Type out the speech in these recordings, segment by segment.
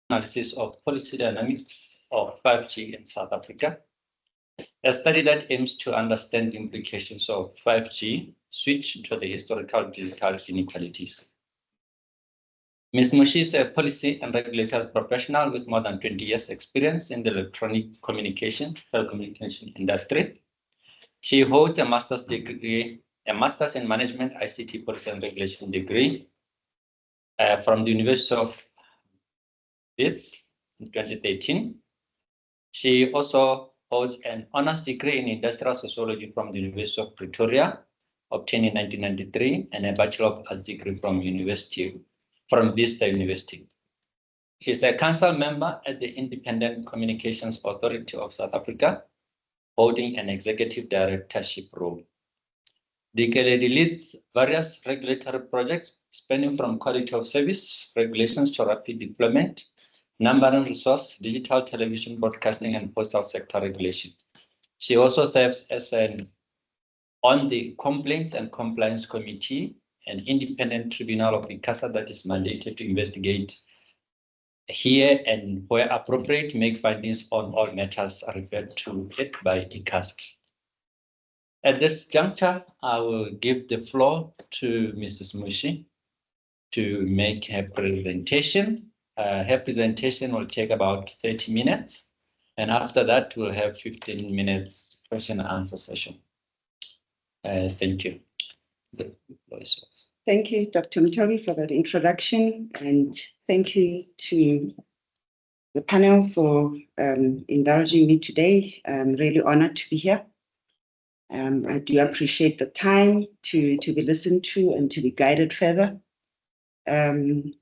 analysis of policy dynamics of 5G in South Africa, a study that aims to understand the implications of 5G switch to the historical digital inequalities. Ms. Mushi is a policy and regulatory professional with more than 20 years experience in the electronic communication, telecommunication industry. She holds a master's degree, a master's in management ICT policy and regulation degree from the University of Leeds in 2013. She also holds an honors degree in industrial sociology from the University of Pretoria, obtained in 1993, and a Bachelor of Arts degree from Vista University. She's a council member at the Independent Communications Authority of South Africa, holding an executive directorship role. Dikeledi leads various regulatory projects spanning from quality of service regulations to rapid deployment, number and resource, digital television broadcasting, and postal sector regulation. She also serves as on the Complaints and Compliance Committee, an independent tribunal of ICASA that is mandated to investigate, hear, and where appropriate, make findings on all matters referred to it by ICASA. At this juncture, I will give the floor to Mrs. Mushi to make her presentation. Her presentation will take about 30 minutes, and after that, we'll have 15 minutes question and answer session. Thank you. Thank you, Dr. Mtobi, for that introduction, and thank you to the panel for indulging me today. I'm really honored to be here. I do appreciate the time to be listened to and to be guided further. I'm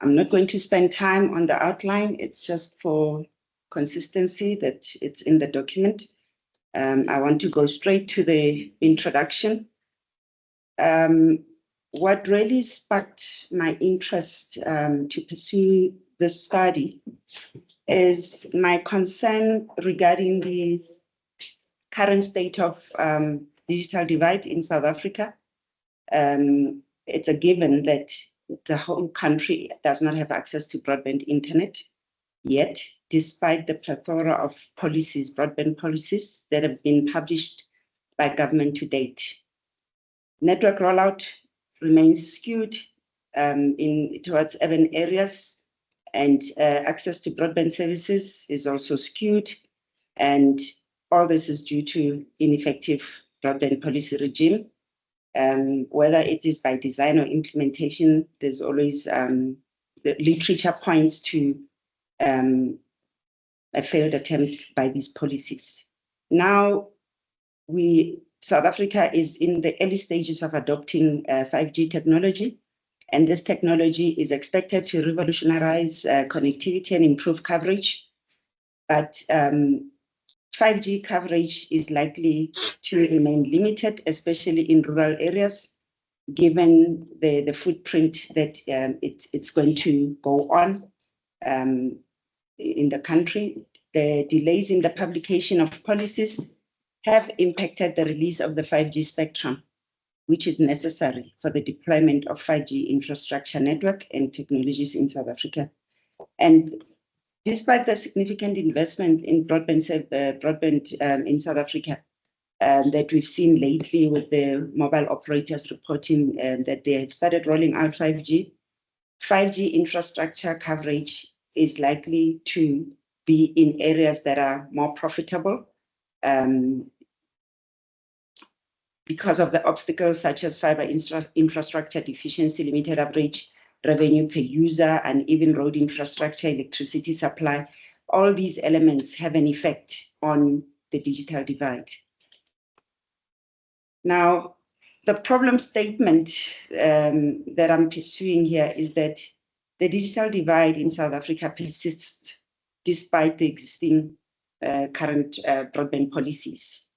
not going to spend time on the outline. It's just for consistency that it's in the document. I want to go straight to the introduction. What really sparked my interest to pursue this study is my concern regarding the current state of digital divide in South Africa. It's a given that the whole country does not have access to broadband internet yet, despite the plethora of policies, broadband policies that have been published by government to date. Network rollout remains skewed towards urban areas, and access to broadband services is also skewed. And all this is due to ineffective broadband policy regime. Whether it is by design or implementation, there's always the literature points to a failed attempt by these policies. Now, South Africa is in the early stages of adopting 5G technology, and this technology is expected to revolutionize connectivity and improve coverage. But 5G coverage is likely to remain limited, especially in rural areas, given the footprint that it's going to go on in the country. The delays in the publication of policies have impacted the release of the 5G spectrum, which is necessary for the deployment of 5G infrastructure network and technologies in South Africa. And despite the significant investment in broadband in South Africa that we've seen lately with the mobile operators reporting that they have started rolling out 5G, 5G infrastructure coverage is likely to be in areas that are more profitable because of the obstacles such as fiber infrastructure deficiency, limited average revenue per user, and even road infrastructure, electricity supply. All these elements have an effect on the digital divide. Now, the problem statement that I'm pursuing here is that the digital divide in South Africa persists despite the existing current broadband policies.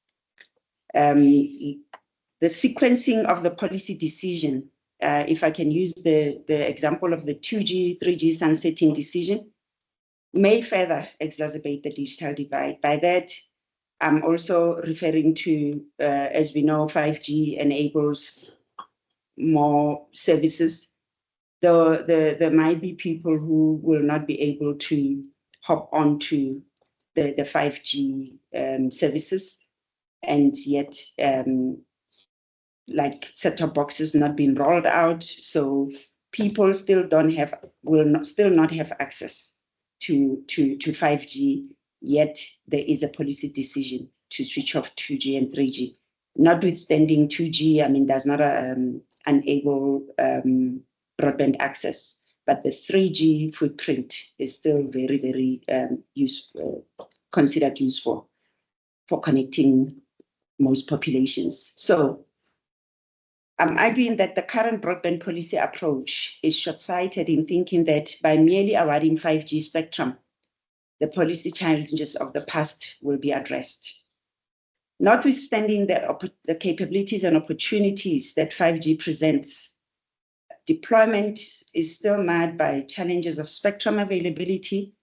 The sequencing of the policy decision, if I can use the example of the 2G, 3G sunsetting decision, may further exacerbate the digital divide. By that, I'm also referring to, as we know, 5G enables more services though there might be people who will not be able to hop onto the 5G services, and yet like set-top boxes not being rolled out, so people still still not have access to 5G, yet there is a policy decision to switch off 2G and 3G. Notwithstanding 2G, I mean, there's not unable broadband access, but the 3G footprint is still very, very useful, considered useful for connecting most populations. So I'm arguing that the current broadband policy approach is short-sighted in thinking that by merely awarding 5G spectrum, the policy challenges of the past will be addressed. Notwithstanding the capabilities and opportunities that 5G presents, deployment is still marred by challenges of spectrum availability,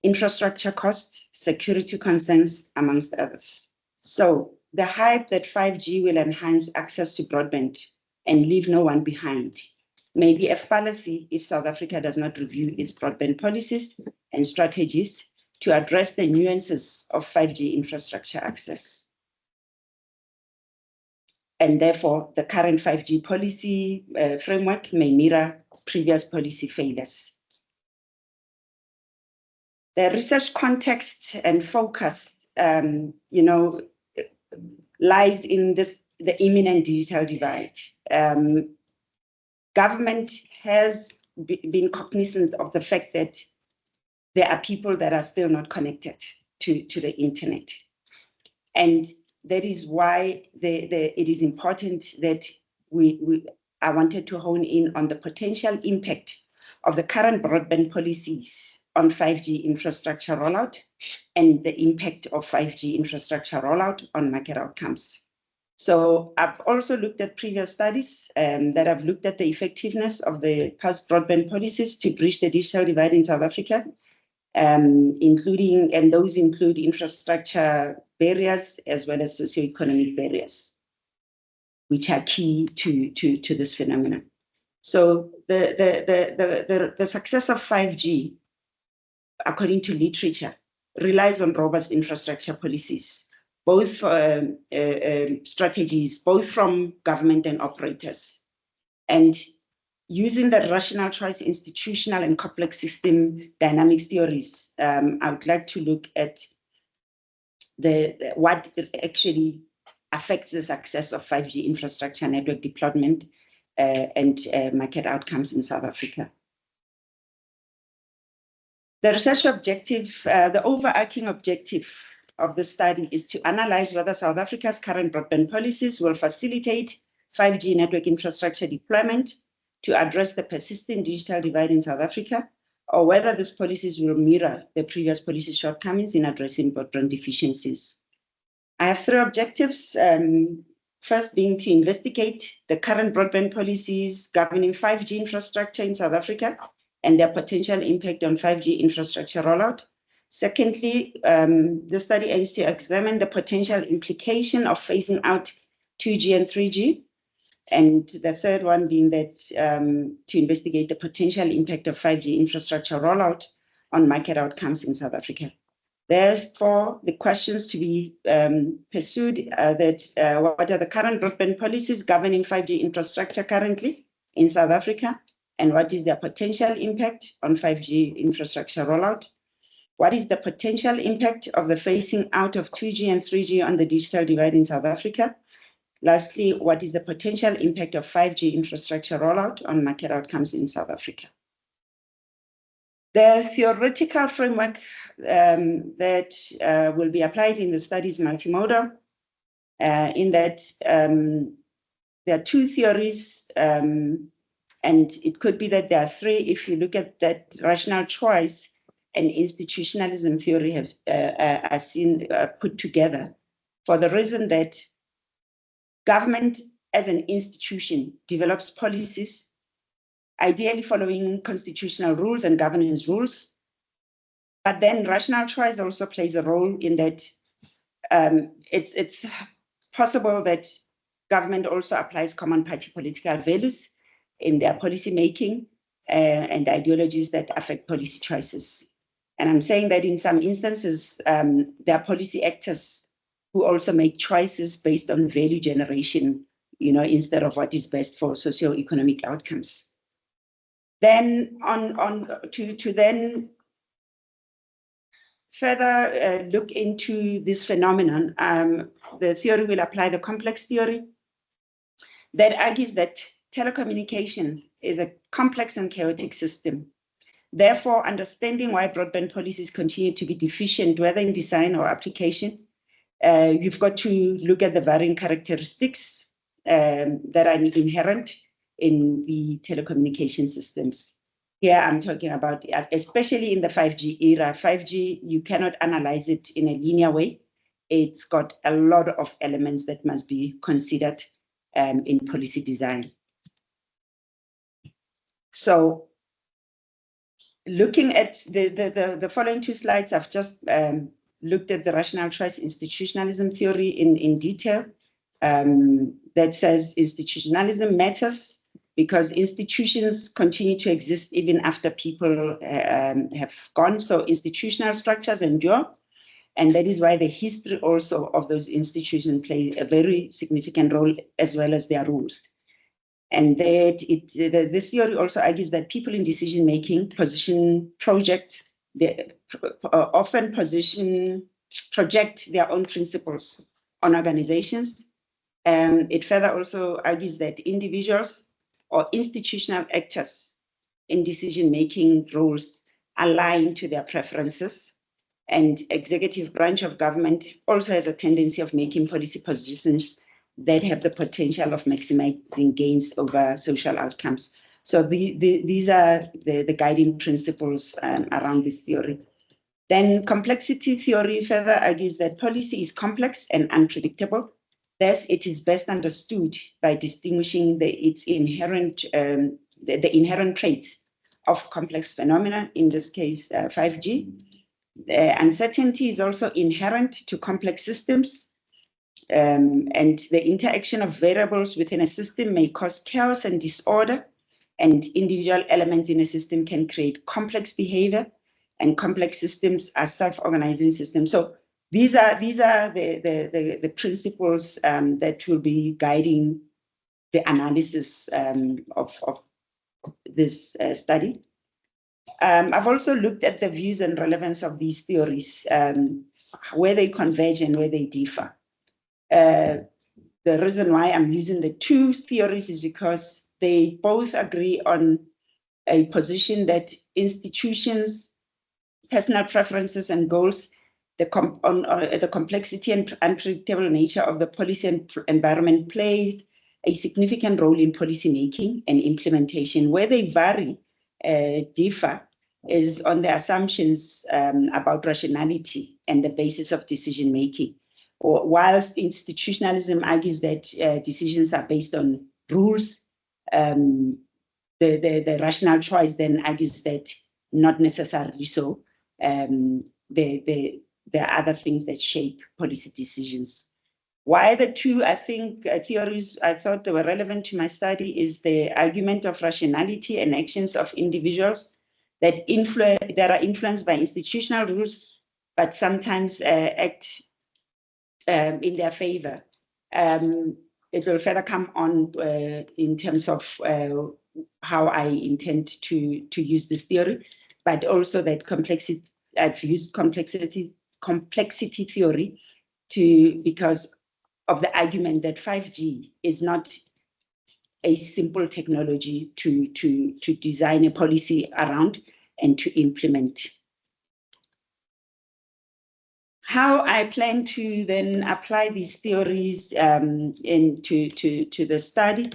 infrastructure costs, security concerns, amongst others. So the hype that 5G will enhance access to broadband and leave no one behind may be a fallacy if South Africa does not review its broadband policies and strategies to address the nuances of 5G infrastructure access. And therefore, the current 5G policy framework may mirror previous policy failures. The research context and focus, lies in the imminent digital divide. Government has been cognizant of the fact that there are people that are still not connected to the internet. And that is why it is important that I wanted to hone in on the potential impact of the current broadband policies on 5G infrastructure rollout and the impact of 5G infrastructure rollout on market outcomes. So I've also looked at previous studies that have looked at the effectiveness of the past broadband policies to bridge the digital divide in South Africa, those include infrastructure barriers as well as socioeconomic barriers, which are key to this phenomenon. So the success of 5G, according to literature, relies on robust infrastructure policies, both strategies, both from government and operators. And using the rational choice, institutional and complex system dynamics theories, I would like to look at what actually affects the success of 5G infrastructure network deployment and market outcomes in South Africa. The research objective, the overarching objective of the study is to analyze whether South Africa's current broadband policies will facilitate 5G network infrastructure deployment to address the persisting digital divide in South Africa, or whether these policies will mirror the previous policy shortcomings in addressing broadband deficiencies. I have three objectives. First being to investigate the current broadband policies governing 5G infrastructure in South Africa and their potential impact on 5G infrastructure rollout. Secondly, the study aims to examine the potential implication of phasing out 2G and 3G. And the third one being that to investigate the potential impact of 5G infrastructure rollout on market outcomes in South Africa. Therefore, the questions to be pursued are what are the current broadband policies governing 5G infrastructure currently in South Africa, and what is their potential impact on 5G infrastructure rollout? What is the potential impact of the phasing out of 2G and 3G on the digital divide in South Africa? Lastly, what is the potential impact of 5G infrastructure rollout on market outcomes in South Africa? The theoretical framework that will be applied in the study is multimodal, in that there are two theories, and it could be that there are three if you look at that rational choice and institutionalism theory are seen put together for the reason that government as an institution develops policies, ideally following constitutional rules and governance rules. But then rational choice also plays a role in that it's possible that government also applies common party political values in their policy making. and ideologies that affect policy choices. And I'm saying that in some instances, there are policy actors who also make choices based on value generation, instead of what is best for socio-economic outcomes. Then to then further look into this phenomenon, the theory will apply the complex theory that argues that telecommunications is a complex and chaotic system. Therefore, understanding why broadband policies continue to be deficient, whether in design or application, you've got to look at the varying characteristics that are inherent in the telecommunication systems. Here I'm talking about, especially in the 5G era, 5G, you cannot analyze it in a linear way. It's got a lot of elements that must be considered in policy design. So looking at the following two slides, I've just looked at the rational choice institutionalism theory in detail. That says institutionalism matters because institutions continue to exist even after people have gone. So institutional structures endure. And that is why the history also of those institutions plays a very significant role, as well as their rules. And that this theory also argues that people in decision-making position projects, they often project their own principles on organizations. It further also argues that individuals or institutional actors in decision-making roles align to their preferences. And executive branch of government also has a tendency of making policy positions that have the potential of maximizing gains over social outcomes. So these are the guiding principles around this theory. Then complexity theory further argues that policy is complex and unpredictable. Thus, it is best understood by distinguishing its inherent the inherent traits of complex phenomena, in this case, 5G. Uncertainty is also inherent to complex systems, and the interaction of variables within a system may cause chaos and disorder, and individual elements in a system can create complex behavior, and complex systems are self-organizing systems. So these are the principles that will be guiding the analysis of this study. I've also looked at the views and relevance of these theories, where they converge and where they differ. The reason why I'm using the two theories is because they both agree on a position that institutions, personal preferences and goals, the complexity and unpredictable nature of the policy environment plays a significant role in policy making and implementation. Where they vary, differ, is on the assumptions about rationality and the basis of decision making. Whilst institutionalism argues that decisions are based on rules, the rational choice then argues that not necessarily so. There are other things that shape policy decisions. Why the two, I think, theories I thought they were relevant to my study is the argument of rationality and actions of individuals that are influenced by institutional rules, but sometimes act in their favor. It will further come on in terms of how I intend to use this theory, but also that complexity. I've used complexity theory because of the argument that 5G is not a simple technology to design a policy around and to implement. How I plan to then apply these theories into the study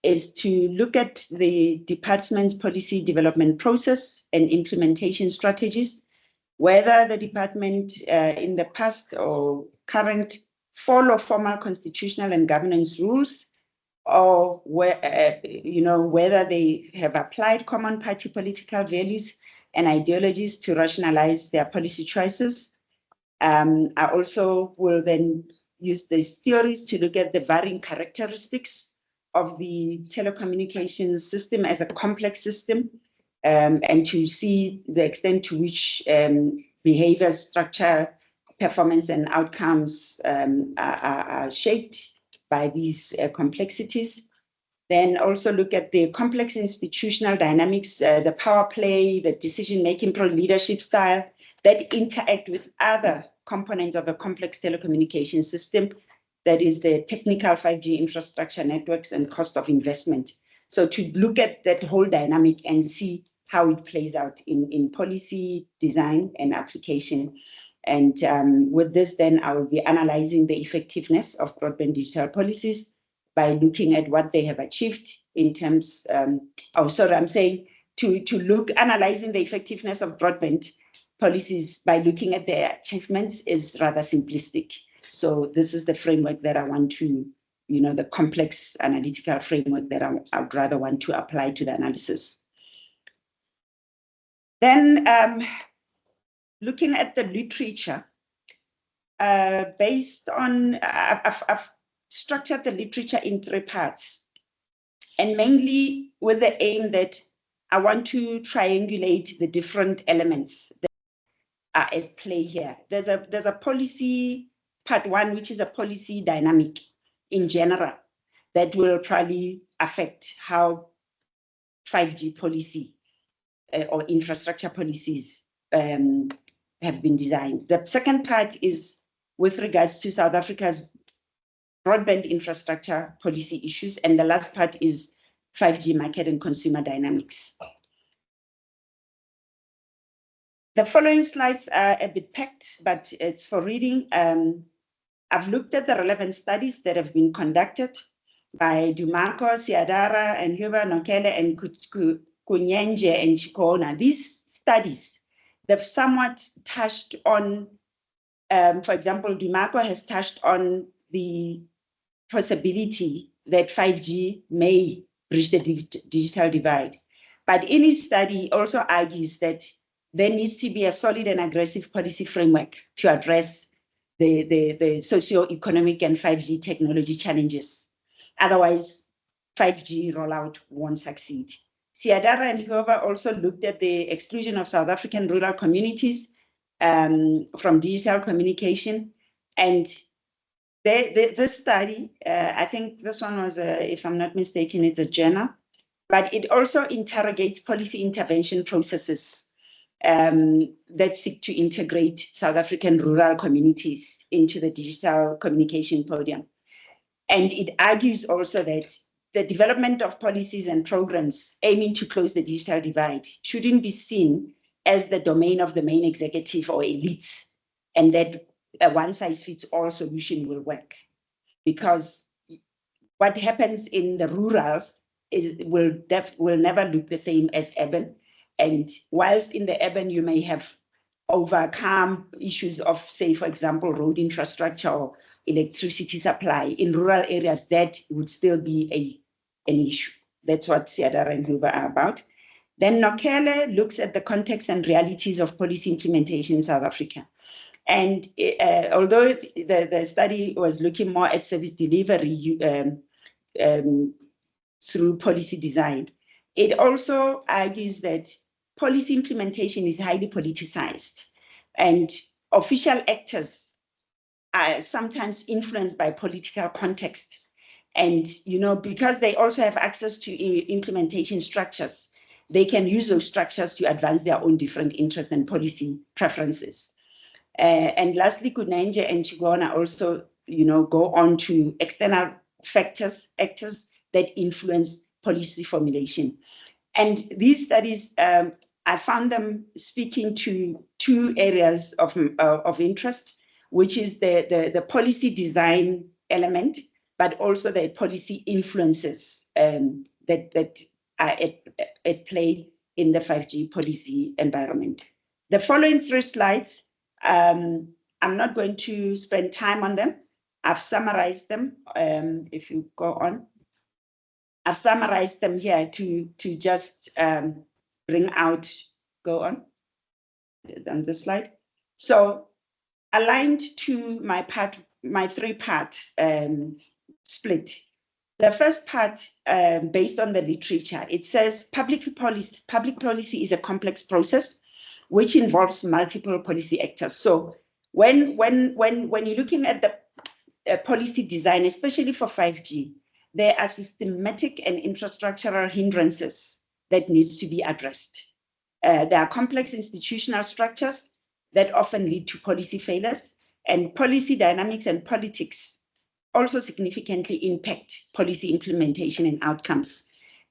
is to look at the department's policy development process and implementation strategies, whether the department in the past or current follow formal constitutional and governance rules, or whether they have applied common party political values and ideologies to rationalize their policy choices. I also will then use these theories to look at the varying characteristics of the telecommunications system as a complex system, and to see the extent to which behavior, structure, performance, and outcomes are shaped by these complexities. Then also look at the complex institutional dynamics, the power play, the decision-making pro-leadership style that interact with other components of a complex telecommunication system, that is the technical 5G infrastructure networks and cost of investment. So to look at that whole dynamic and see how it plays out in policy, design, and application. And with this, then I will be analyzing the effectiveness of broadband digital policies by looking at what they have achieved in terms, analyzing the effectiveness of broadband policies by looking at their achievements is rather simplistic. So this is the framework that I want to, the complex analytical framework that I would rather want to apply to the analysis. Then looking at the literature, based on, I've structured the literature in 3 parts, and mainly with the aim that I want to triangulate the different elements that are at play here. There's a policy, part 1, which is a policy dynamic in general that will probably affect how 5G policy or infrastructure policies have been designed. The second part is with regards to South Africa's broadband infrastructure policy issues, and the last part is 5G market and consumer dynamics. The following slides are a bit packed, but it's for reading. I've looked at the relevant studies that have been conducted by Dumarco, Siadara, and Huber, Nokele, and Kunyenje and Chikona. These studies, they've somewhat touched on, for example, Dumarco has touched on the possibility that 5G may bridge the digital divide. But in his study, he also argues that there needs to be a solid and aggressive policy framework to address the socio-economic and 5G technology challenges. Otherwise, 5G rollout won't succeed. Siadara and Hoover also looked at the exclusion of South African rural communities from digital communication. And this study, I think this one was, if I'm not mistaken, it's a journal, but it also interrogates policy intervention processes that seek to integrate South African rural communities into the digital communication podium. And it argues also that the development of policies and programs aiming to close the digital divide shouldn't be seen as the domain of the main executive or elites, and that a one-size-fits-all solution will work. Because what happens in the rurals will never look the same as urban. And whilst in the urban, you may have overcome issues of, say, for example, road infrastructure or electricity supply, in rural areas, that would still be an issue. That's what Siadara and Hoover are about. Then Nokele looks at the context and realities of policy implementation in South Africa. And although the study was looking more at service delivery through policy design, it also argues that policy implementation is highly politicized, and official actors are sometimes influenced by political context. And, because they also have access to implementation structures, they can use those structures to advance their own different interests and policy preferences. And lastly, Kunenje and Chigona also, go on to external actors that influence policy formulation. And these studies, I found them speaking to 2 areas of interest, which is the policy design element, but also the policy influences that are at play in the 5G policy environment. The following 3 slides, I'm not going to spend time on them. I've summarized them. If you go on, I've summarized them here to just bring out, go on this slide. So aligned to my 3-part split, The first part, based on the literature, it says public policy is a complex process which involves multiple policy actors. So when you're looking at the policy design, especially for 5G, there are systematic and infrastructural hindrances that needs to be addressed. There are complex institutional structures that often lead to policy failures, and policy dynamics and politics also significantly impact policy implementation and outcomes.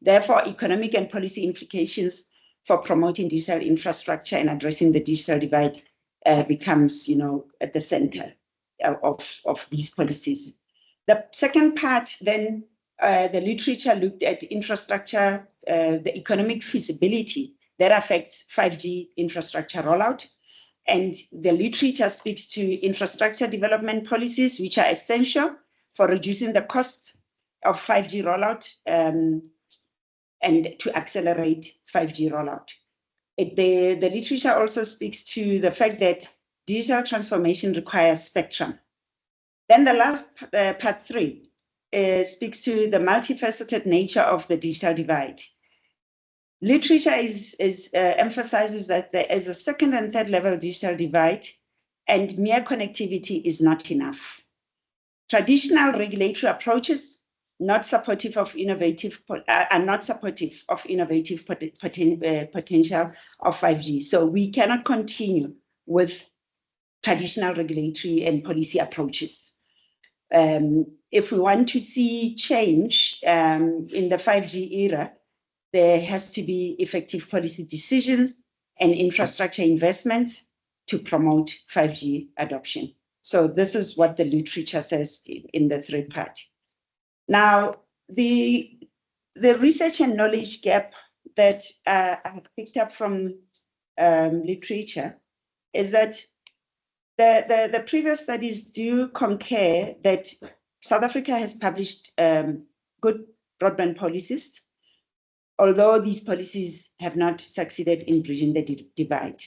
Therefore, economic and policy implications for promoting digital infrastructure and addressing the digital divide becomes, at the center of these policies. The second part, then, the literature looked at infrastructure, the economic feasibility that affects 5G infrastructure rollout. And the literature speaks to infrastructure development policies, which are essential for reducing the cost of 5G rollout and to accelerate 5G rollout. The literature also speaks to the fact that digital transformation requires spectrum. Then the last part 3 speaks to the multifaceted nature of the digital divide. Literature emphasizes that there is a second and third level digital divide, and mere connectivity is not enough. Traditional regulatory approaches are not supportive of innovative potential of 5G. So we cannot continue with traditional regulatory and policy approaches. If we want to see change in the 5G era, there has to be effective policy decisions and infrastructure investments to promote 5G adoption. So this is what the literature says in the third part. Now, the research and knowledge gap that I have picked up from literature is that the previous studies do concur that South Africa has published good broadband policies, although these policies have not succeeded in bridging the divide.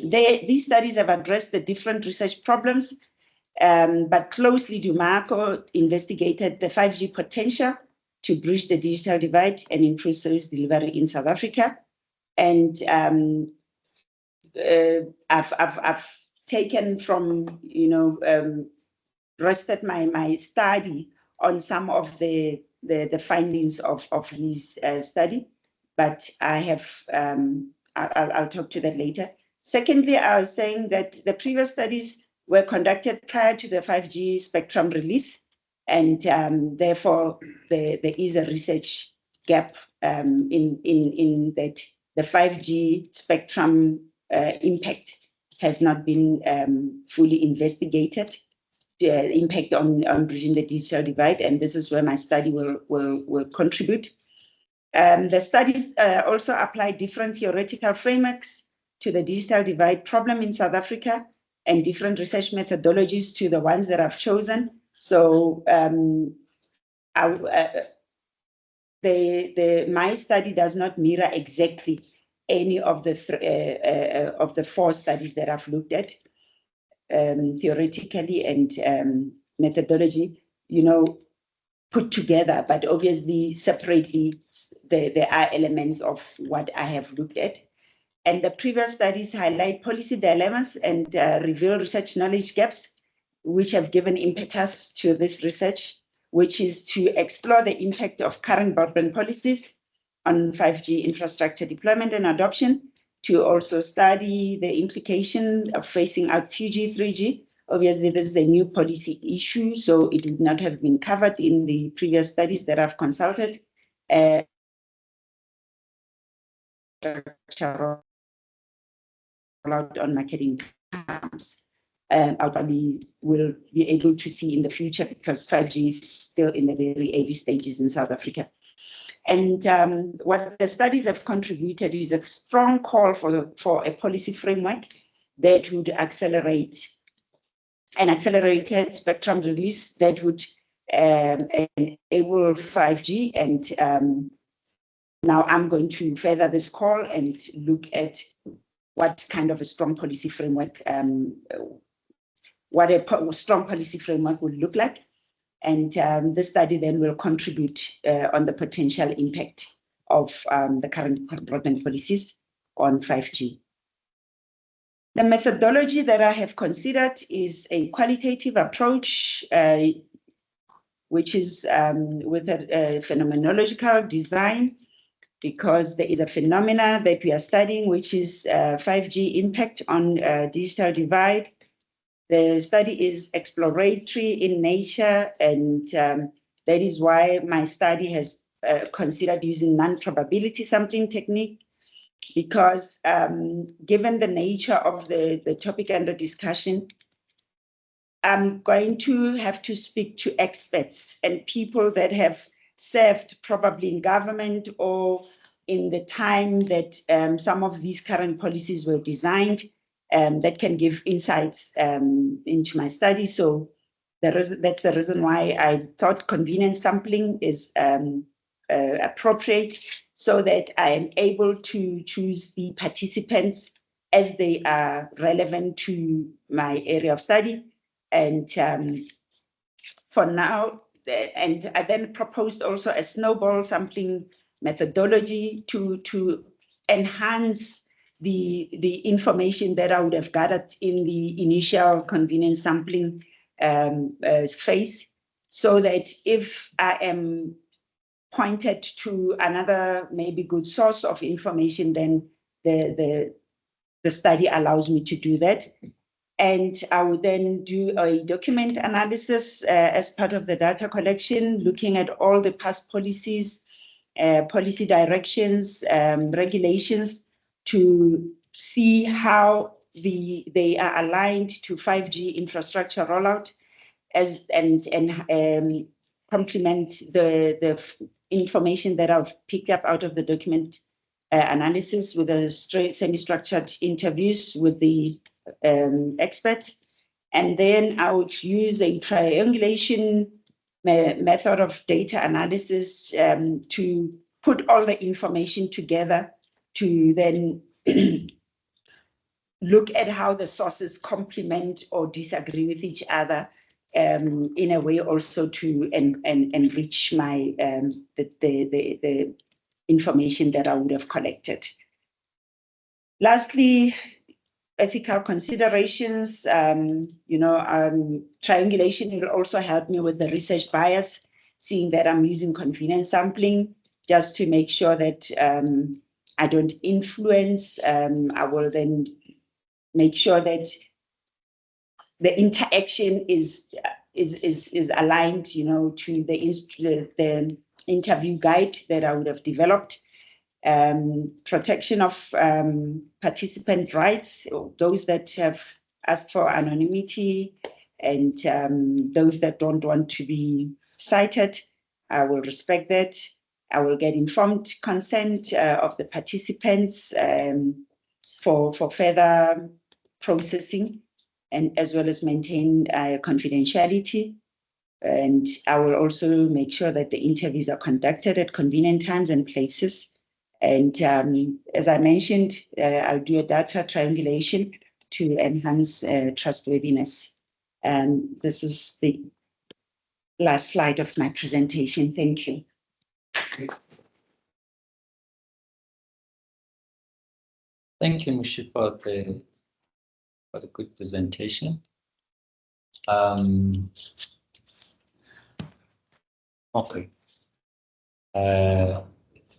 These studies have addressed the different research problems, but closely DuMarco investigated the 5G potential to bridge the digital divide and improve service delivery in South Africa. And I've taken from, rested my study on some of the findings of his study, but I have, I'll talk to that later. Secondly, I was saying that the previous studies were conducted prior to the 5G spectrum release, and therefore there is a research gap in that the 5G spectrum impact has not been fully investigated, the impact on bridging the digital divide, and this is where my study will contribute. The studies also apply different theoretical frameworks to the digital divide problem in South Africa and different research methodologies to the ones that I've chosen. So my study does not mirror exactly any of the 4 studies that I've looked at, theoretically and methodology, put together, but obviously separately, there are elements of what I have looked at. And the previous studies highlight policy dilemmas and reveal research knowledge gaps, which have given impetus to this research, which is to explore the impact of current broadband policies on 5G infrastructure deployment and adoption, to also study the implication of phasing out 2G, 3G. Obviously, this is a new policy issue, so it would not have been covered in the previous studies that I've consulted. On marketing terms. I probably will be able to see in the future because 5G is still in the very early stages in South Africa. And what the studies have contributed is a strong call for a policy framework that would accelerate an accelerated spectrum release that would enable 5G. And now I'm going to further this call and look at what kind of a strong policy framework, what a strong policy framework would look like. And the study then will contribute on the potential impact of the current broadband policies on 5G. The methodology that I have considered is a qualitative approach, which is with a phenomenological design, because there is a phenomena that we are studying, which is 5G impact on digital divide. The study is exploratory in nature, and that is why my study has considered using non-probability sampling technique, because given the nature of the topic under discussion, I'm going to have to speak to experts and people that have served probably in government or in the time that some of these current policies were designed, that can give insights into my study. So that's the reason why I thought convenience sampling is appropriate, so that I am able to choose the participants as they are relevant to my area of study. And for now, and I then proposed also a snowball sampling methodology to enhance the information that I would have gathered in the initial convenience sampling phase, so that if I am pointed to another maybe good source of information, then the study allows me to do that. And I would then do a document analysis as part of the data collection, looking at all the past policies, policy directions, regulations, to see how they are aligned to 5G infrastructure rollout, and complement the information that I've picked up out of the document analysis with a semi-structured interviews with the experts. And then I would use a triangulation method of data analysis to put all the information together, to then look at how the sources complement or disagree with each other, in a way also to enrich my the information that I would have collected. Lastly, ethical considerations. Triangulation will also help me with the research bias, seeing that I'm using convenience sampling, just to make sure that I don't influence. I will then make sure that the interaction is aligned, to the interview guide that I would have developed. Protection of participant rights, those that have asked for anonymity, and those that don't want to be cited, I will respect that. I will get informed consent of the participants for further processing, and as well as maintain confidentiality. And I will also make sure that the interviews are conducted at convenient times and places. And as I mentioned, I'll do a data triangulation to enhance trustworthiness. And this is the last slide of my presentation. Thank you. Thank you, Mushi, for the good presentation. Okay.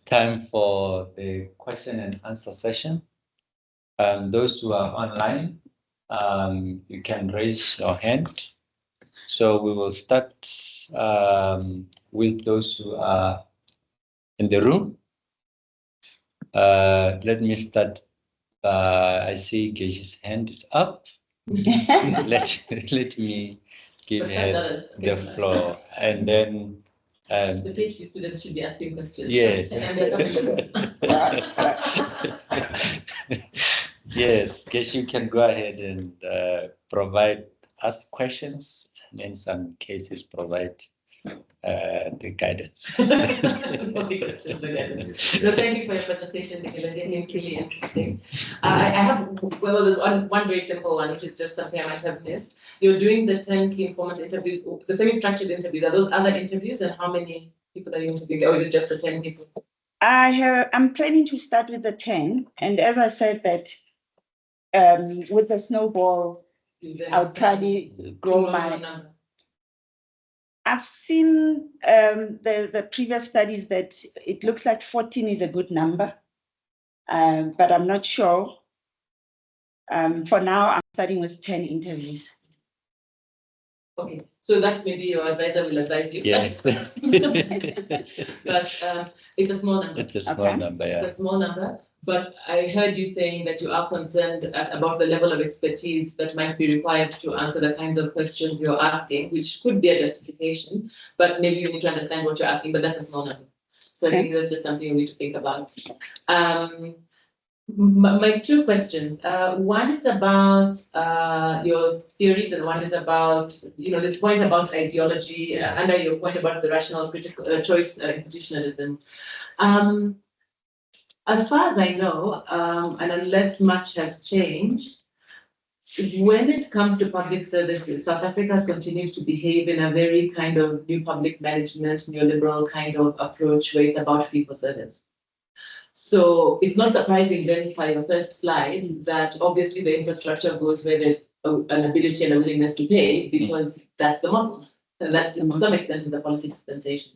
Time for the question and answer session. Those who are online, you can raise your hand. So we will start with those who are in the room. Let me start. I see Geshi's hand is up. let me give her the floor, and then the PhD students should be asking questions. Yes. Yes, Geshi, you can go ahead and provide us questions, and in some cases provide the guidance. No big question, the guidance. No, thank you for your presentation, Dikeledi. I think really interesting. I have, well, there's one very simple one, which is just something I might have missed. You're doing the 10 key informant interviews, the semi-structured interviews. Are those other interviews, and how many people are you interviewing, or is it just the 10 people? I'm planning to start with the 10, and as I said that with the snowball, I'll probably grow my. I've seen the previous studies that it looks like 14 is a good number, but I'm not sure. For now, I'm starting with 10 interviews. Okay, so that maybe your advisor will advise you. Yeah. But it's a small number. It's a small number, yeah. It's a small number, but I heard you saying that you are concerned about the level of expertise that might be required to answer the kinds of questions you're asking, which could be a justification, but maybe you need to understand what you're asking, but that's a small number. So I think that's just something you need to think about. My two questions. One is about your theories, and one is about, this point about ideology, under your point about the rational critical choice institutionalism. As far as I know, and unless much has changed, when it comes to public services, South Africa has continued to behave in a very kind of new public management, neoliberal kind of approach where it's about fee for service. So it's not surprising then by your first slide that obviously the infrastructure goes where there's an ability and a willingness to pay, because that's the model. And that's to some extent in the policy dispensation.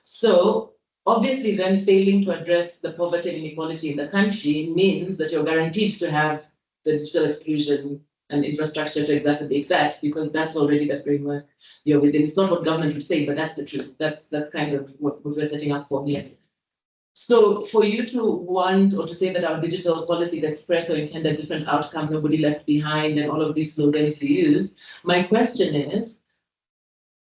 So obviously then failing to address the poverty and inequality in the country means that you're guaranteed to have the digital exclusion and infrastructure to exacerbate that, because that's already the framework you're within. It's not what government would say, but that's the truth. That's kind of what we're setting up for here. So for you to want or to say that our digital policies express or intend a different outcome, nobody left behind, and all of these slogans we use, my question is,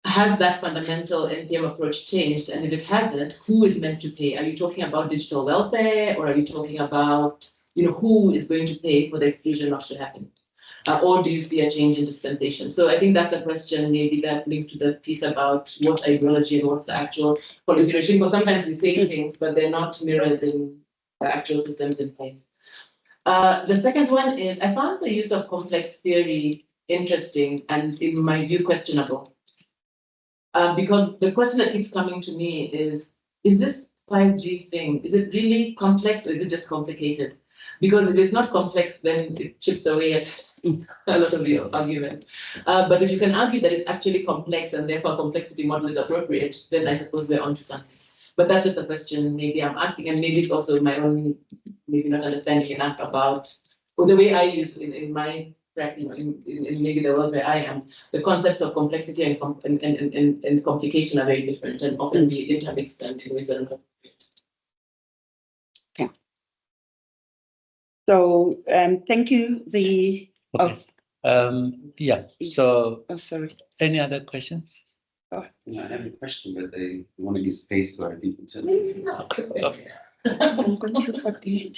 has that fundamental NPM approach changed? And if it hasn't, who is meant to pay? Are you talking about digital welfare, or are you talking about, who is going to pay for the exclusion not to happen? Or do you see a change in dispensation? So I think that's a question maybe that links to the piece about what ideology and what's the actual policy regime, because sometimes we say things, but they're not mirrored in the actual systems in place. The second one is, I found the use of complex theory interesting and, in my view, questionable. Because the question that keeps coming to me is this 5G thing, is it really complex, or is it just complicated? Because if it's not complex, then it chips away at a lot of your argument. But if you can argue that it's actually complex and therefore complexity model is appropriate, then I suppose we're onto something. But that's just a question maybe I'm asking, and maybe it's also my own, maybe not understanding enough about, or the way I use in my practice, in maybe the world where I am, the concepts of complexity and complication are very different and often be intermixed and in ways that are not appropriate. Okay. So thank you. Okay. Yeah. So. Oh, sorry. Any other questions? Oh. No, I have a question, but I want to give space to our people too. Okay. I'm going to forget.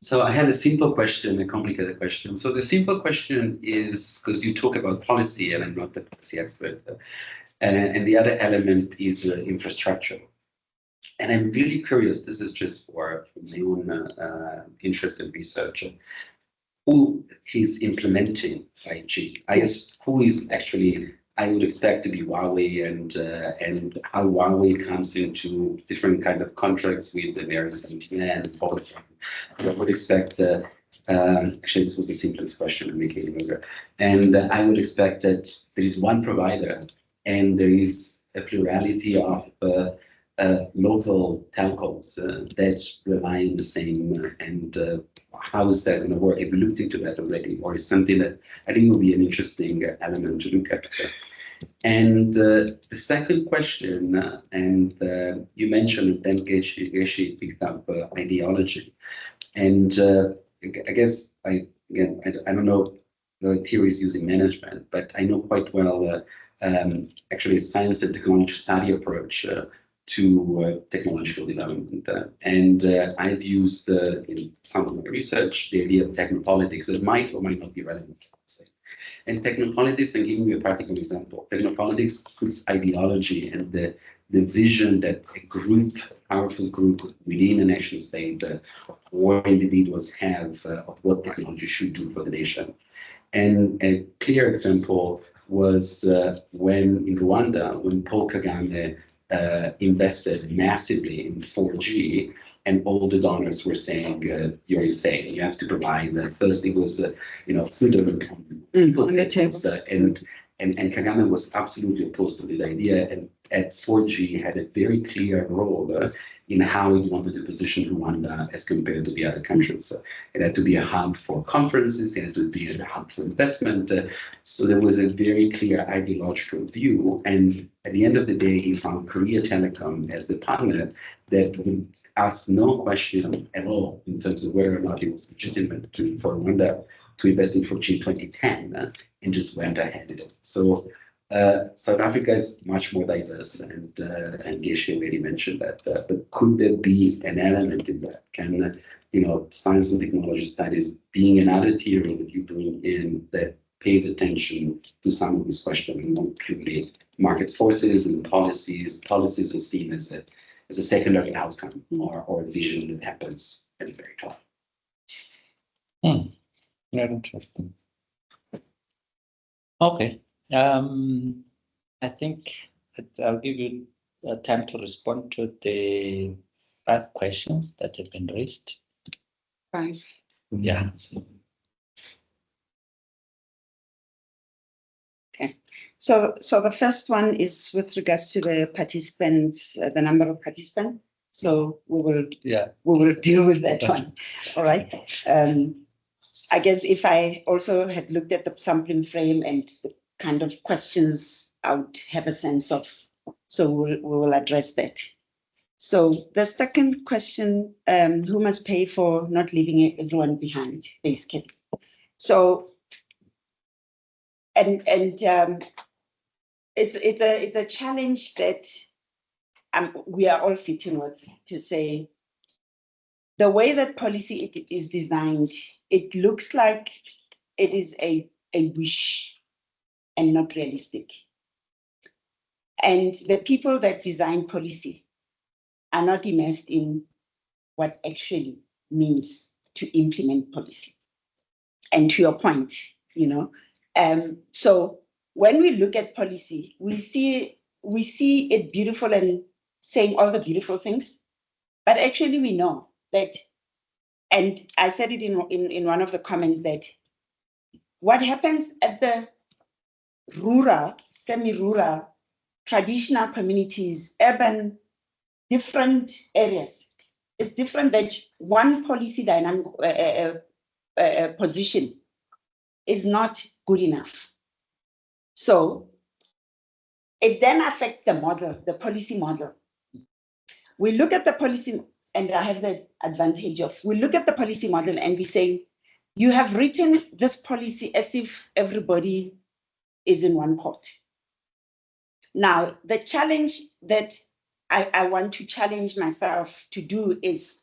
So I had a simple question, a complicated question. So the simple question is, because you talk about policy, and I'm not the policy expert, and the other element is infrastructure. And I'm really curious, this is just for my own interest in research, who is implementing 5G? Who is actually, I would expect to be Huawei, and how Huawei comes into different kind of contracts with the various MTN and Vodafone. I would expect, actually this was the simplest question, I'm making it longer. And I would expect that there is one provider and there is a plurality of local telcos that rely on the same, and how is that going to work? Have you looked into that already, or is something that I think will be an interesting element to look at? And the second question, and you mentioned then Geshe picked up ideology, and I guess I don't know the theories using management, but I know quite well actually a science and technology study approach to technological development. And I've used in some of my research the idea of technopolitics that might or might not be relevant. And technopolitics, and giving you a practical example, technopolitics puts ideology and the vision that a group, powerful group within a nation state or individuals have of what technology should do for the nation. And a clear example was when in Rwanda, when Paul Kagame invested massively in 4G, and all the donors were saying, "You're insane. You have to provide." First, it was, food on the table, and Kagame was absolutely opposed to the idea, and at 4G had a very clear role in how he wanted to position Rwanda as compared to the other countries. It had to be a hub for conferences, it had to be a hub for investment. So there was a very clear ideological view. And at the end of the day, he found Korea Telecom as the partner that would ask no question at all in terms of whether or not it was legitimate for Rwanda to invest in 4G in 2010 and just went ahead with it. So South Africa is much more diverse, and Geshe already mentioned that. But could there be an element in that? Can science and technology studies being another theory that you bring in that pays attention to some of these questions, and not purely market forces and policies? Policies are seen as a secondary outcome or a vision that happens at the very top. Very interesting. Okay. I think that I'll give you time to respond to the 5 questions that have been raised. 5. Yeah. Okay. So the first one is with regards to the participants, the number of participants. So we will deal with that one. All right. I guess if I also had looked at the sampling frame and the kind of questions I would have a sense of, so we will address that. So the second question, who must pay for not leaving everyone behind, basically. So, and it's a challenge that we are all sitting with, to say, the way that policy is designed, it looks like it is a wish and not realistic. And the people that design policy are not immersed in what actually means to implement policy. And to your point, so when we look at policy, we see it beautiful and saying all the beautiful things, but actually we know that, and I said it in one of the comments, that what happens at the rural, semi-rural, traditional communities, urban, different areas, it's different. That one policy dynamic position is not good enough. So it then affects the model, the policy model. We look at the policy, and I have the advantage of, we look at the policy model and we say, you have written this policy as if everybody is in one pot. Now, the challenge that I want to challenge myself to do is,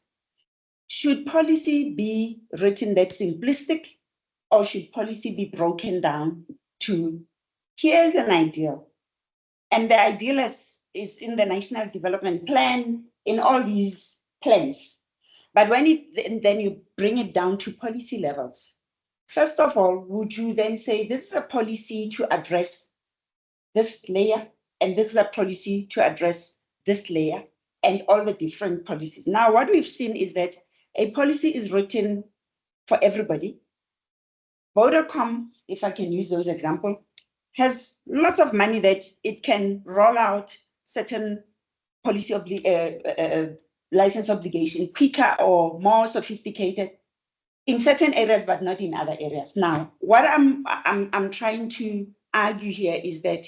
should policy be written that simplistic, or should policy be broken down to, here's an ideal, and the ideal is in the National Development Plan, in all these plans. But when then you bring it down to policy levels, first of all, would you then say this is a policy to address this layer, and this is a policy to address this layer, and all the different policies? Now, what we've seen is that a policy is written for everybody. Vodacom, if I can use those examples, has lots of money that it can roll out certain policy license obligation quicker or more sophisticated in certain areas, but not in other areas. Now, what I'm trying to argue here is that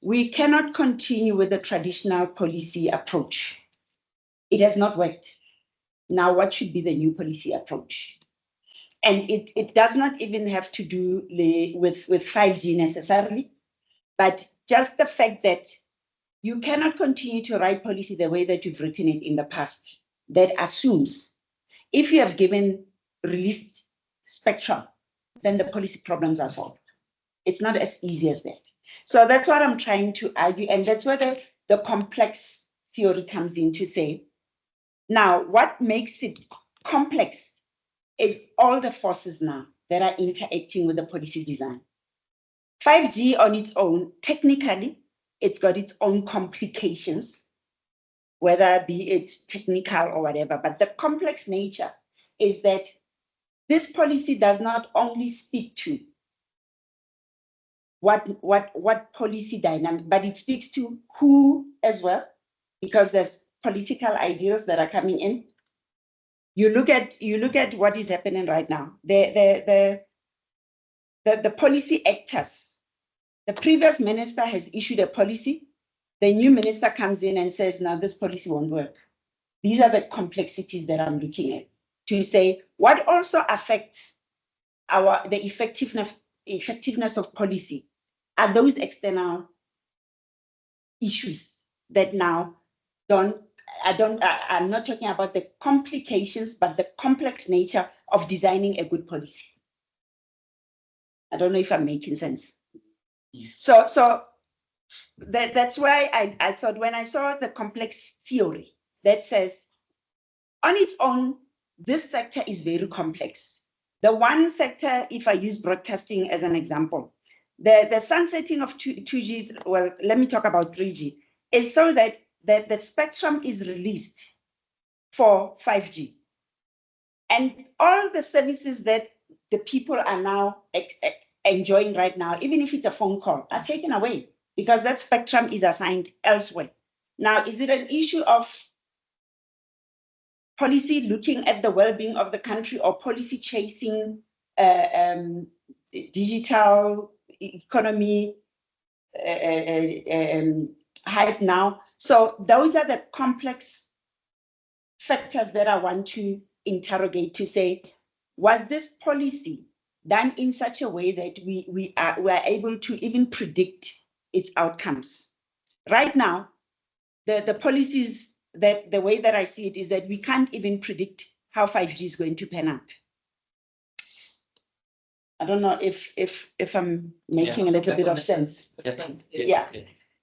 we cannot continue with the traditional policy approach. It has not worked. Now, what should be the new policy approach? And it does not even have to do with 5G necessarily, but just the fact that you cannot continue to write policy the way that you've written it in the past. That assumes if you have released spectrum, then the policy problems are solved. It's not as easy as that. So that's what I'm trying to argue. And that's where the complex theory comes in to say, now, what makes it complex is all the forces now that are interacting with the policy design. 5G on its own, technically, it's got its own complications, whether be it technical or whatever, but the complex nature is that this policy does not only speak to what policy dynamic, but it speaks to who as well, because there's political ideas that are coming in. You look at what is happening right now. The policy actors. The previous minister has issued a policy. The new minister comes in and says, now this policy won't work. These are the complexities that I'm looking at to say what also affects the effectiveness of policy are those external issues that now I'm not talking about the complications, but the complex nature of designing a good policy. I don't know if I'm making sense. So that's why I thought when I saw the complex theory that says, on its own, this sector is very complex. The one sector, if I use broadcasting as an example, the sunsetting of 2G, well, let me talk about 3G, is so that the spectrum is released for 5G. And all the services that the people are now enjoying right now, even if it's a phone call, are taken away because that spectrum is assigned elsewhere. Now, is it an issue of policy looking at the well-being of the country or policy chasing digital economy hype now? So those are the complex factors that I want to interrogate to say, was this policy done in such a way that we are able to even predict its outcomes? Right now, the policies, that the way that I see it is that we can't even predict how 5G is going to pan out. I don't know if I'm making a little bit of sense. Yes. Yeah.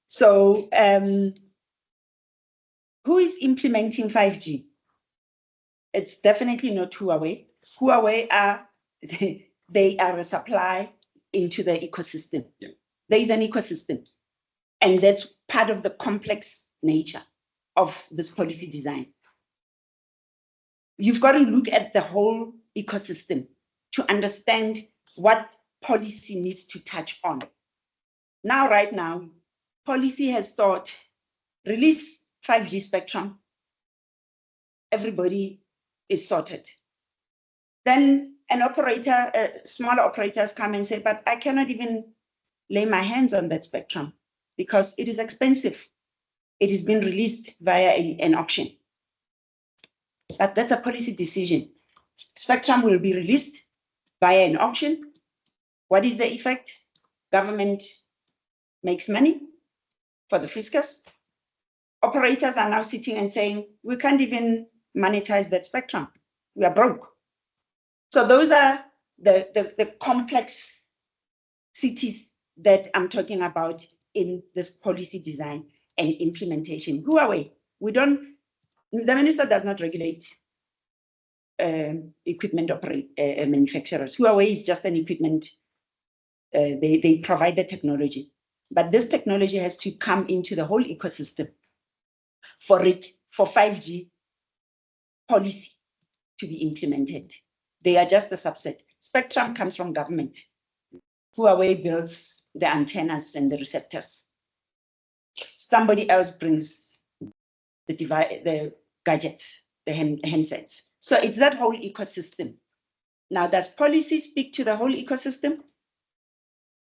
So who is implementing 5G? It's definitely not Huawei. Huawei they are a supply into the ecosystem. Yeah. There is an ecosystem, and that's part of the complex nature of this policy design. You've got to look at the whole ecosystem to understand what policy needs to touch on. Now, right now, policy has thought, release 5G spectrum, everybody is sorted. Then an operator, smaller operators come and say, but I cannot even lay my hands on that spectrum because it is expensive. It has been released via an auction. But that's a policy decision. Spectrum will be released via an auction. What is the effect? Government makes money for the fiscus. Operators are now sitting and saying, we can't even monetize that spectrum. We are broke. So those are the complex cities that I'm talking about in this policy design and implementation. Huawei, the minister does not regulate equipment manufacturers. Huawei is just an equipment, they provide the technology. But this technology has to come into the whole ecosystem for 5G policy to be implemented. They are just a subset. Spectrum comes from government. Huawei builds the antennas and the receptors. Somebody else brings the gadgets, the handsets. So it's that whole ecosystem. Now, does policy speak to the whole ecosystem?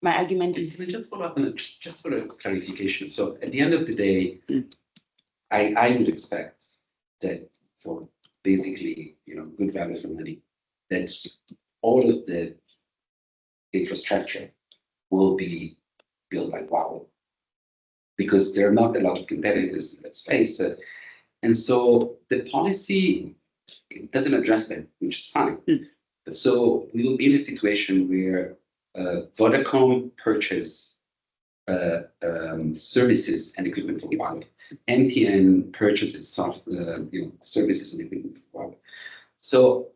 My argument is... Can we just follow up on it, just for a clarification? So at the end of the day, I would expect that for basically, good value for money, that all of the infrastructure will be built by Huawei, because there are not a lot of competitors in that space. And so the policy doesn't address that, which is fine. But so we will be in a situation where Vodacom purchase services and equipment for Huawei. NTN purchases services and equipment for Huawei. So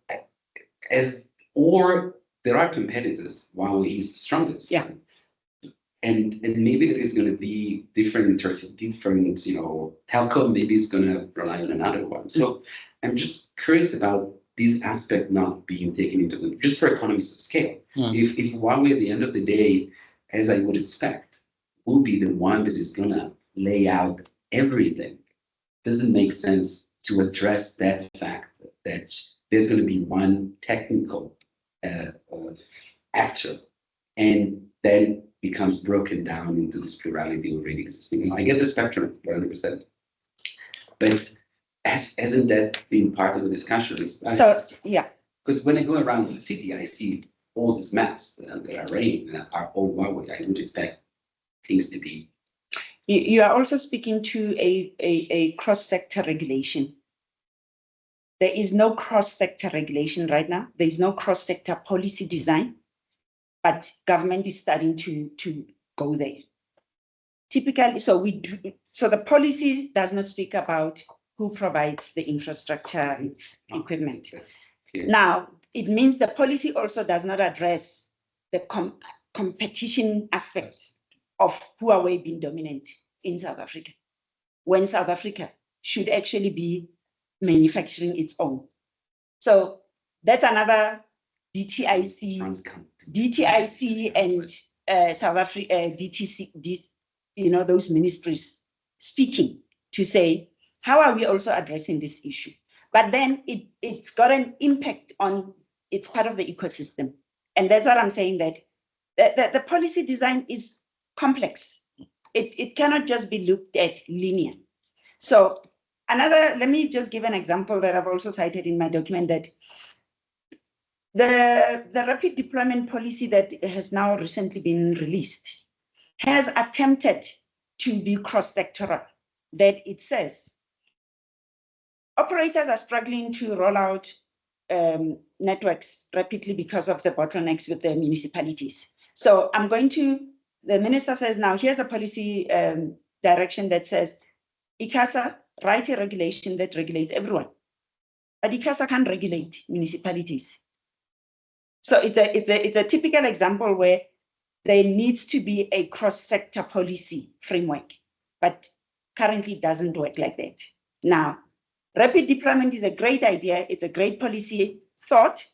there are competitors. Huawei is the strongest. Yeah. And maybe there is going to be different telco maybe is going to rely on another one. So I'm just curious about this aspect not being taken into account, just for economies of scale. If Huawei at the end of the day, as I would expect, will be the one that is going to lay out everything, doesn't make sense to address that fact that there's going to be one technical actor, and then becomes broken down into this plurality already existing. I get the spectrum 100%, but hasn't that been part of the discussion? So, yeah. Because when I go around the city, I see all these maps that are raining and are all Huawei. I don't expect things to be. You are also speaking to a cross-sector regulation. There is no cross-sector regulation right now. There is no cross-sector policy design, but government is starting to go there. Typically, so the policy does not speak about who provides the infrastructure equipment. Now, it means the policy also does not address the competition aspect of Huawei being dominant in South Africa, when South Africa should actually be manufacturing its own. So that's another DTIC and South Africa DTC, those ministries speaking to say, how are we also addressing this issue? But then it's got an impact on, it's part of the ecosystem. And that's what I'm saying, that the policy design is complex. It cannot just be looked at linear. So let me just give an example that I've also cited in my document, that the rapid deployment policy that has now recently been released has attempted to be cross-sectoral, that it says operators are struggling to roll out networks rapidly because of the bottlenecks with the municipalities. So the minister says, now here's a policy direction that says, ICASA, write a regulation that regulates everyone. But ICASA can't regulate municipalities. So it's a typical example where there needs to be a cross-sector policy framework, but currently it doesn't work like that. Now, rapid deployment is a great idea. It's a great policy thought,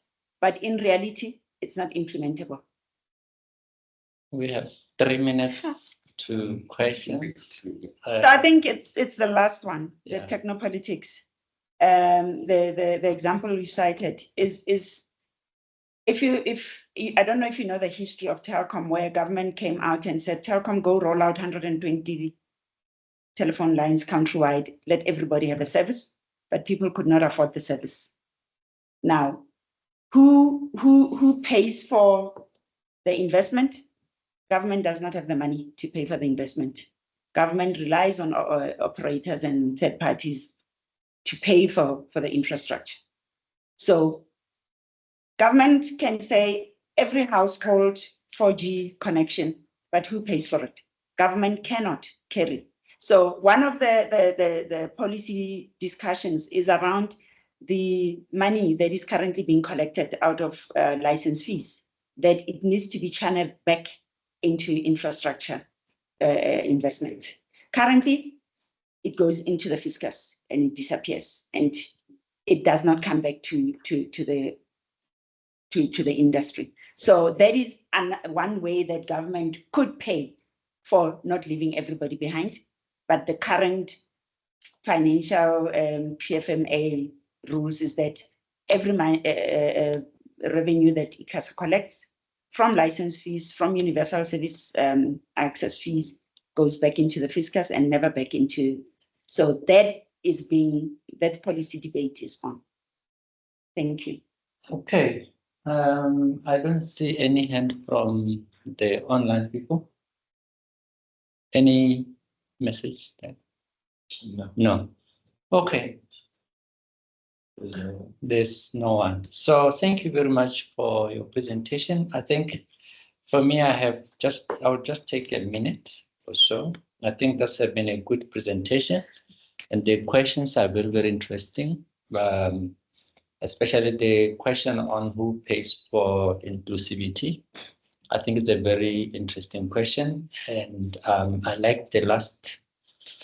but in reality, it's not implementable. We have 3 minutes to questions. So I think it's the last one, the Yeah. technopolitics. The example you cited is I don't know if you know the history of Telkom, where government came out and said, Telkom, go roll out 120 telephone lines countrywide, let everybody have a service, but people could not afford the service. Now, who pays for the investment? Government does not have the money to pay for the investment. Government relies on operators and third parties to pay for the infrastructure. So government can say every household 4G connection, but who pays for it? Government cannot carry. So one of the policy discussions is around the money that is currently being collected out of license fees, that it needs to be channeled back into infrastructure investment. Currently, it goes into the fiscus and it disappears, and it does not come back to the industry. So that is one way that government could pay for not leaving everybody behind. But the current financial PFMA rules is that every revenue that ICASA collects from license fees, from universal service access fees, goes back into the fiscus and never back into. So that policy debate is on. Thank you. Okay. I don't see any hand from the online people. Any message there? No. Okay. There's no one. So thank you very much for your presentation. I think For me, I'll just take a minute or so. I think that's been a good presentation, and the questions are very, very interesting. Especially the question on who pays for inclusivity. I think it's a very interesting question, and I like the last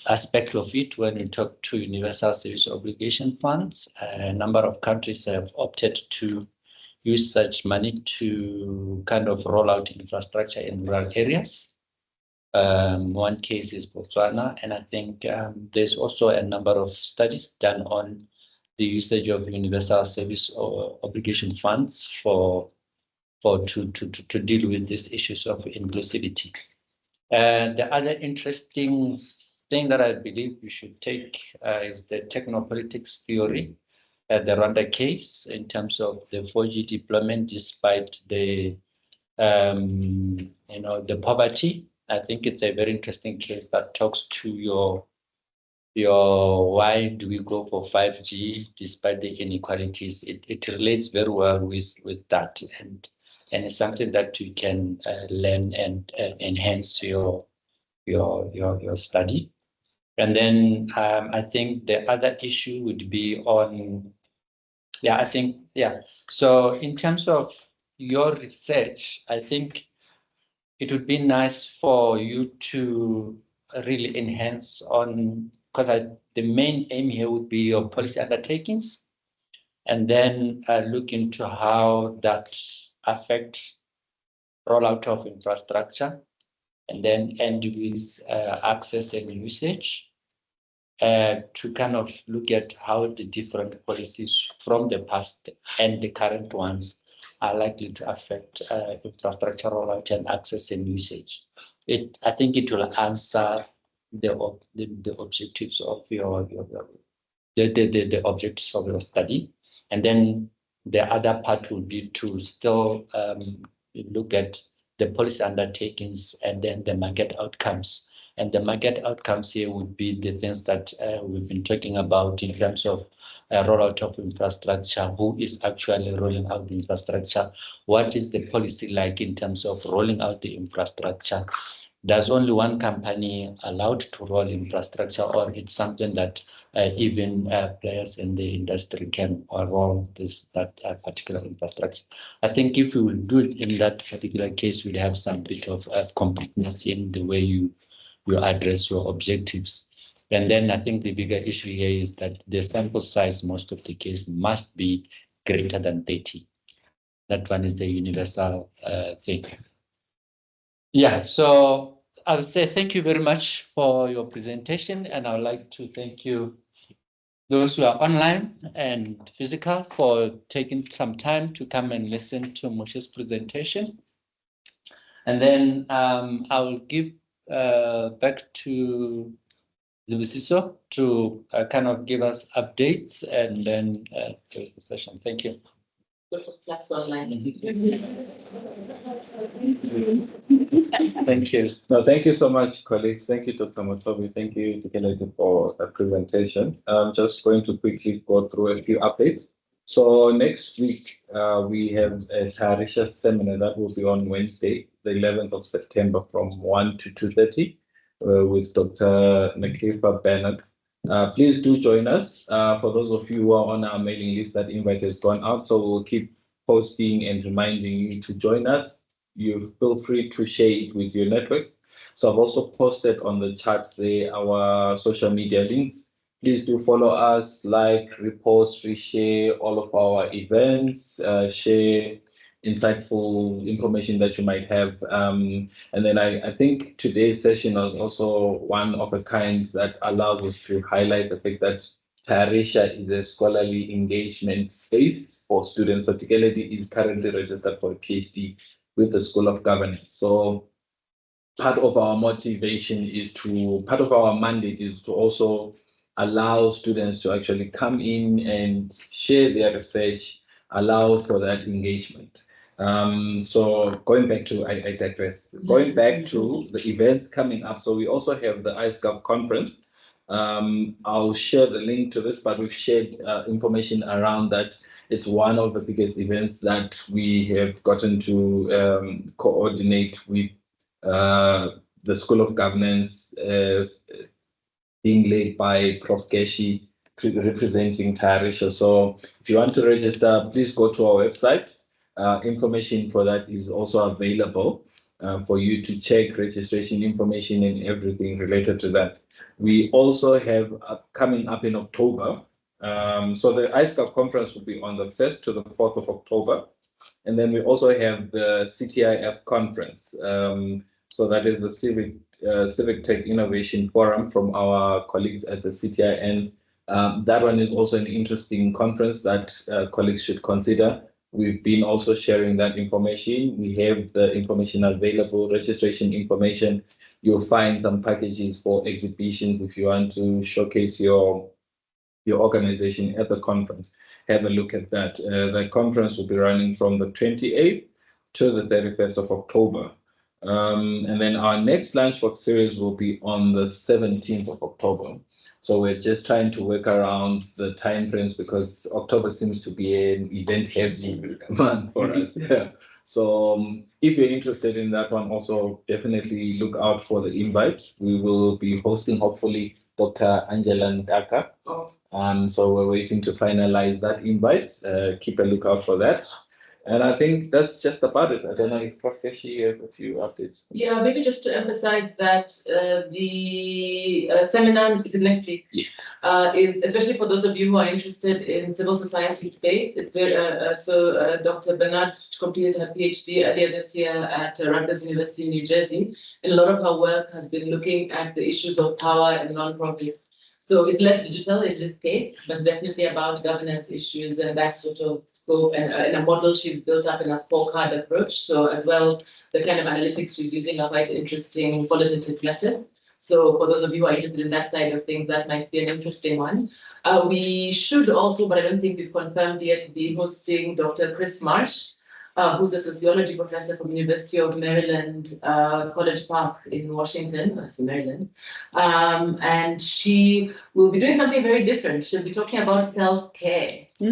aspect of it when we talk to universal service obligation funds. A number of countries have opted to use such money to kind of roll out infrastructure in rural areas. One case is Botswana, and I think there's also a number of studies done on the usage of universal service obligation funds to deal with these issues of inclusivity. The other interesting thing that I believe we should take is the technopolitics theory, the Rwanda case in terms of the 4G deployment, despite the the poverty. I think it's a very interesting case that talks to your why do we go for 5G despite the inequalities. It relates very well with that, and it's something that you can learn and enhance your study. And then I think the other issue would be on, So in terms of your research, I think it would be nice for you to really enhance on, because the main aim here would be your policy undertakings, and then look into how that affects rollout of infrastructure, and then end with access and usage, to kind of look at how the different policies from the past and the current ones are likely to affect infrastructure rollout and access and usage. I think it will answer the objectives of the objectives of your study, and then the other part will be to still look at the policy undertakings and then the market outcomes. And the market outcomes here would be the things that we've been talking about in terms of rollout of infrastructure, who is actually rolling out the infrastructure, what is the policy like in terms of rolling out the infrastructure. There's only one company allowed to roll infrastructure, or it's something that even players in the industry can roll that particular infrastructure. I think if we will do it in that particular case, we'll have some bit of completeness in the way you address your objectives. And then I think the bigger issue here is that the sample size, most of the case, must be greater than 30. That one is the universal thing. Yeah, so I would say thank you very much for your presentation, and I would like to thank you, those who are online and physical, for taking some time to come and listen to Mushi's presentation. And then I will give back to Zibusiso to kind of give us updates and then close the session. Thank you. That's online. Thank you. No, thank you so much, colleagues. Thank you, Dr. Motobi. Thank you, Dikeledi, for the presentation. I'm just going to quickly go through a few updates. So next week, we have a Tarisha seminar that will be on Wednesday, the 11th of September from 1 to 2:30 with Dr. Nakifa Bernard. Please do join us. For those of you who are on our mailing list, that invite has gone out, so we'll keep posting and reminding you to join us. You feel free to share it with your networks. So I've also posted on the chat there our social media links. Please do follow us, like, repost, reshare all of our events, share insightful information that you might have. And then I think today's session was also one of a kind that allows us to highlight the fact that Tarisha is a scholarly engagement space for students. So Dikeledi is currently registered for a PhD with the School of Governance. So part of our motivation is part of our mandate is to also allow students to actually come in and share their research, allow for that engagement. So going back to, I digress, going back to the events coming up. So we also have the ISGov conference. I'll share the link to this, but we've shared information around that. It's one of the biggest events that we have gotten to coordinate with the School of Governance, being led by Prof. Geshi, representing Tayarisha. So if you want to register, please go to our website. Information for that is also available for you to check registration information and everything related to that. We also have coming up in October. So the ISCAP conference will be on the 1st to the 4th of October. And then we also have the CTIF conference. So that is the Civic Tech Innovation Forum from our colleagues at the CTIN. That one is also an interesting conference that colleagues should consider. We've been also sharing that information. We have the information available, registration information. You'll find some packages for exhibitions if you want to showcase your organization at the conference. Have a look at that. The conference will be running from the 28th to the 31st of October. And then our next Lunchbox series will be on the 17th of October. So we're just trying to work around the timeframes because October seems to be an event-heavy month for us. Yeah. So if you're interested in that one, also definitely look out for the invite. We will be hosting, hopefully, Dr. Angela Ndaka. So we're waiting to finalize that invite. Keep a lookout for that. And I think that's just about it. I don't know if Prof. Geshi, you have a few updates. Yeah, maybe just to emphasize that the seminar is next week. Yes. Is especially for those of you who are interested in civil society space. It's very, Dr. Bernard completed her PhD earlier this year at Rutgers University in New Jersey. And a lot of her work has been looking at the issues of power and non-profits. So it's less digital in this case, but definitely about governance issues and that sort of scope. And in a model she's built up in a scorecard approach. So as well, the kind of analytics she's using are quite interesting qualitative methods. So for those of you who are interested in that side of things, that might be an interesting one. We should also, but I don't think we've confirmed yet, be hosting Dr. Chris Marsh, who's a sociology professor from the University of Maryland, College Park in Washington, that's in Maryland. And she will be doing something very different. She'll be talking about self-care. So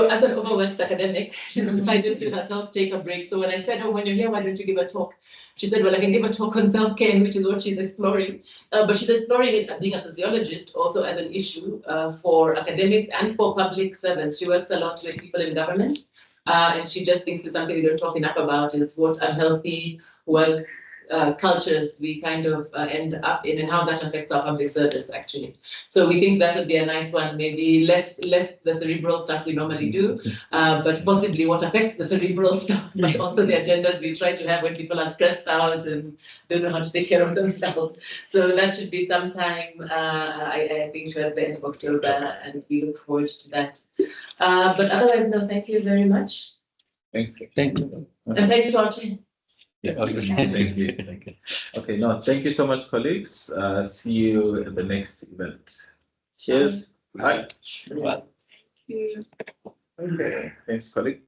as an overworked academic, she decided to herself take a break. So when I said, oh, when you're here, why don't you give a talk? She said, well, I can give a talk on self-care, which is what she's exploring. But she's exploring it as being a sociologist, also as an issue for academics and for public servants. She works a lot with people in government. And she just thinks it's something we don't talk enough about is what unhealthy work cultures we kind of end up in and how that affects our public service actually. So we think that would be a nice one, maybe less the cerebral stuff we normally do, but possibly what affects the cerebral stuff, but also the agendas we try to have when people are stressed out and don't know how to take care of themselves. So that should be sometime, I think, at the end of October, and we look forward to that. But otherwise, no, thank you very much. Thank you. Thank you. And thanks for watching. Yeah, okay. Thank you. Thank you. Okay, no, thank you so much, colleagues. See you at the next event. Cheers. Bye. Bye. Okay. Thanks, colleague.